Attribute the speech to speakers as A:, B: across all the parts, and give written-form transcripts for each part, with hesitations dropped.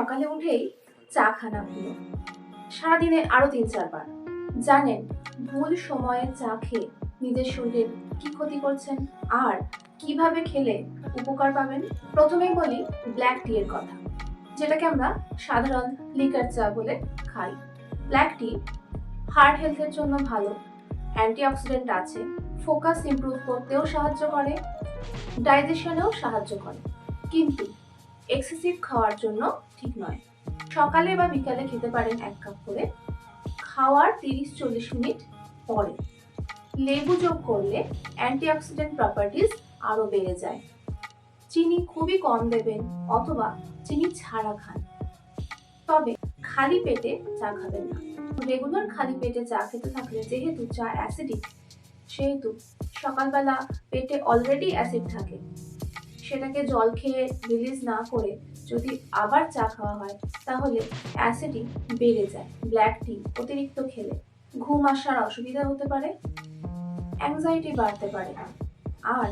A: সকালে উঠেই চা খানা হলো, সারাদিনে আরো ৩-৪ বার। জানেন ভুল সময়ে চা খেয়ে নিজের শরীরের কি ক্ষতি করছেন আর কিভাবে খেলে উপকার পাবেন? প্রথমেই বলি ব্ল্যাক টি এর কথা, যেটাকে আমরা সাধারণ লিকার চা বলে খাই। ব্ল্যাক টি হার্ট হেলথের জন্য ভালো, অ্যান্টিঅক্সিডেন্ট আছে, ফোকাস ইমপ্রুভ করতেও সাহায্য করে, ডাইজেশনেও সাহায্য করে, কিন্তু এক্সেসিভ খাওয়ার জন্য ঠিক নয়। সকালে বা বিকালে খেতে পারেন 1 কাপ করে, খাওয়ার 30-40 মিনিট পরে। লেবু যোগ করলে অ্যান্টিঅক্সিডেন্ট প্রপার্টিজ আরো বেড়ে যায়। চিনি খুবই কম দেবেন অথবা চিনি ছাড়া খান, তবে খালি পেটে চা খাবেন না। রেগুলার খালি পেটে চা খেতে থাকলে যেহেতু চা অ্যাসিডিক, সেহেতু সকালবেলা পেটে অলরেডি অ্যাসিড থাকে, সেটাকে জল খেয়ে রিলিজ না করে যদি আবার চা খাওয়া হয় তাহলে অ্যাসিডি বেড়ে যায়। ব্ল্যাক টি অতিরিক্ত খেলে ঘুম আসার অসুবিধা হতে পারে, অ্যাংজাইটি বাড়তে পারে, আর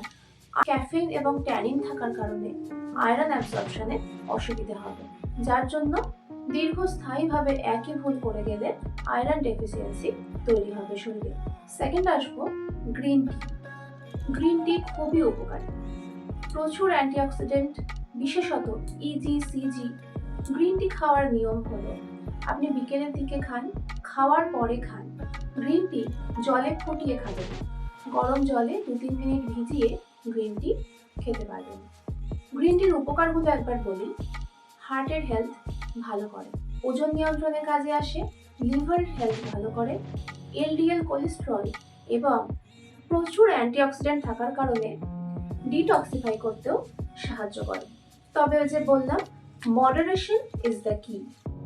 A: ক্যাফেইন এবং ট্যানিন থাকার কারণে আয়রন অ্যাবজর্পশনে অসুবিধা হবে, যার জন্য দীর্ঘস্থায়ীভাবে একই ভুল করে গেলে আয়রন ডেফিসিয়েন্সি তৈরি হবে শরীরে। সেকেন্ড আসবো গ্রিন টি। গ্রিন টি খুবই উপকারী, প্রচুর অ্যান্টিঅক্সিডেন্ট, বিশেষত ইজি সিজি। গ্রিন টি খাওয়ার নিয়ম হলো আপনি বিকেলের দিকে খান, খাওয়ার পরে খান। গ্রিন টি জলে ফুটিয়ে খাবেন, গরম জলে 2-3 মিনিট ভিজিয়ে গ্রিন টি খেতে পারবেন। গ্রিন টির উপকারগুলো একবার বলি। হার্টের হেলথ ভালো করে, ওজন নিয়ন্ত্রণে কাজে আসে, লিভারের হেলথ ভালো করে, এলডিএল কোলেস্টেরল এবং প্রচুর অ্যান্টিঅক্সিডেন্ট থাকার কারণে ডিটক্সিফাই করতেও সাহায্য করে। তবে ওই যে বললাম, মডারেশন ইজ দ্য কি,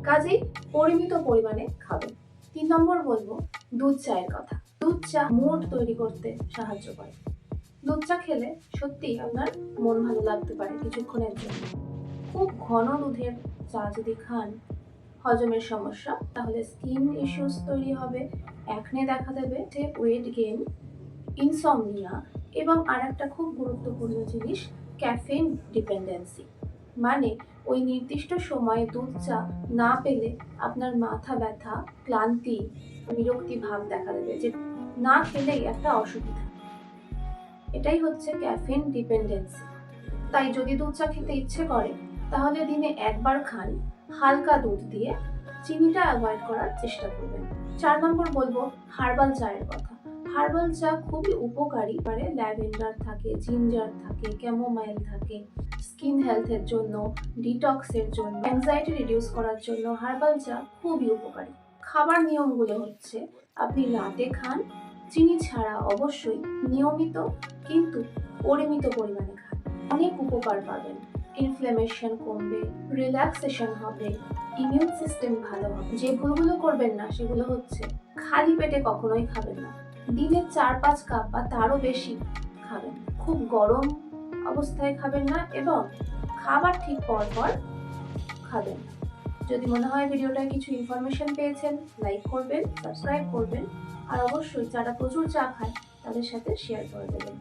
A: কাজেই পরিমিত পরিমাণে খাবেন। 3 নম্বর বলবো দুধ চায়ের কথা। দুধ চা মুড তৈরি করতে সাহায্য করে। দুধ চা খেলে সত্যি আপনার মন ভালো লাগতে পারে কিছুক্ষণের জন্য। খুব ঘন দুধের চা যদি খান, হজমের সমস্যা, তাহলে স্কিন ইস্যুস তৈরি হবে, অ্যাকনে দেখা দেবে, ওয়েট গেইন, ইনসমনিয়া এবং আরেকটা খুব গুরুত্বপূর্ণ জিনিস ক্যাফেইন ডিপেন্ডেন্সি। মানে ওই নির্দিষ্ট সময়ে দুধ চা না পেলে আপনার মাথা ব্যথা, ক্লান্তি, বিরক্তি ভাব দেখা দেবে, যে না খেলেই একটা অসুবিধা। এটাই হচ্ছে ক্যাফেইন ডিপেন্ডেন্সি। তাই যদি দুধ চা খেতে ইচ্ছে করে তাহলে দিনে 1 বার খান, হালকা দুধ দিয়ে, চিনিটা অ্যাভয়েড করার চেষ্টা করবেন। 4 নম্বর বলবো হার্বাল চায়ের কথা। হার্বাল চা খুবই উপকারী, মানে ল্যাভেন্ডার থাকে, জিঞ্জার থাকে, ক্যামোমাইল থাকে, স্কিন হেলথের জন্য, ডিটক্সের জন্য, অ্যাংজাইটি রিডিউস করার জন্য হার্বাল চা খুবই উপকারী। খাবার নিয়মগুলো হচ্ছে আপনি রাতে খান, চিনি ছাড়া অবশ্যই, নিয়মিত কিন্তু পরিমিত পরিমাণে খান, অনেক উপকার পাবেন। ইনফ্ল্যামেশন কমবে, রিল্যাক্সেশন হবে, ইমিউন সিস্টেম ভালো হবে। যে ভুলগুলো করবেন না সেগুলো হচ্ছে খালি পেটে কখনোই খাবেন না, দিনে 4-5 কাপ বা তারও বেশি খাবেন, খুব গরম অবস্থায় খাবেন না এবং খাবার ঠিক পর খাবেন। যদি মনে হয় ভিডিওটায় কিছু ইনফরমেশন পেয়েছেন, লাইক করবেন, সাবস্ক্রাইব করবেন, আর অবশ্যই যারা প্রচুর চা খায় তাদের সাথে শেয়ার করে দেবেন।